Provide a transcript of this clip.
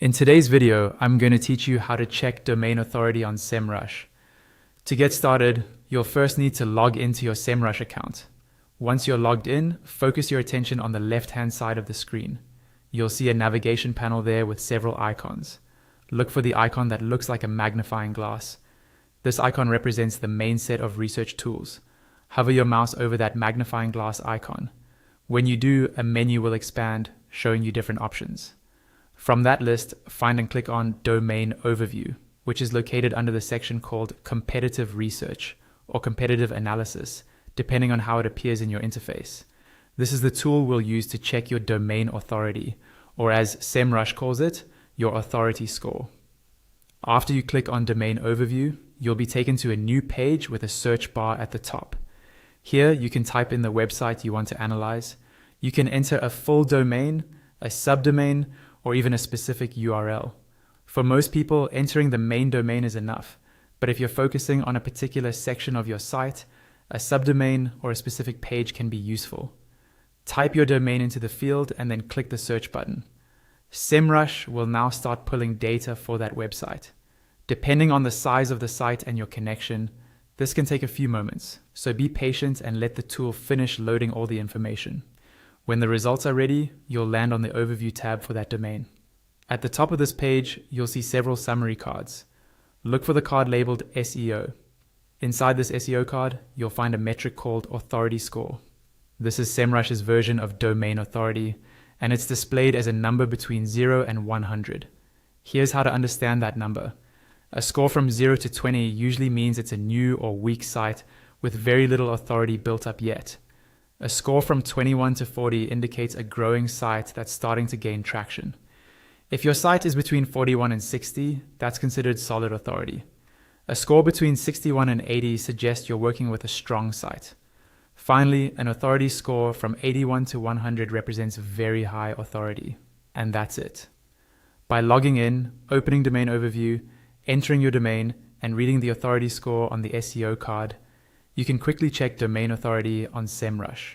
In today's video, I'm going to teach you how to check domain authority on Semrush. To get started, you'll first need to log into your Semrush account. Once you're logged in, focus your attention on the left-hand side of the screen. You'll see a navigation panel there with several icons. Look for the icon that looks like a magnifying glass. This icon represents the main set of research tools. Hover your mouse over that magnifying glass icon. When you do, a menu will expand, showing you different options. From that list, find and click on Domain Overview, which is located under the section called Competitive Research or Competitive Analysis, depending on how it appears in your interface. This is the tool we'll use to check your domain authority, or as Semrush calls it, your authority score. After you click on Domain Overview, you'll be taken to a new page with a search bar at the top. Here, you can type in the website you want to analyze. You can enter a full domain, a subdomain, or even a specific URL. For most people, entering the main domain is enough, but if you're focusing on a particular section of your site, a subdomain or a specific page can be useful. Type your domain into the field and then click the search button. Semrush will now start pulling data for that website. Depending on the size of the site and your connection, this can take a few moments, so be patient and let the tool finish loading all the information. When the results are ready, you'll land on the Overview tab for that domain. At the top of this page, you'll see several summary cards. Look for the card labeled SEO. Inside this SEO card, you'll find a metric called Authority Score. This is Semrush's version of domain authority, and it's displayed as a number between 0 and 100. Here's how to understand that number. A score from 0 to 20 usually means it's a new or weak site with very little authority built up yet. A score from 21 to 40 indicates a growing site that's starting to gain traction. If your site is between 41 and 60, that's considered solid authority. A score between 61 and 80 suggests you're working with a strong site. Finally, an authority score from 81 to 100 represents very high authority. And that's it. By logging in, opening Domain Overview, entering your domain, and reading the authority score on the SEO card, you can quickly check domain authority on Semrush.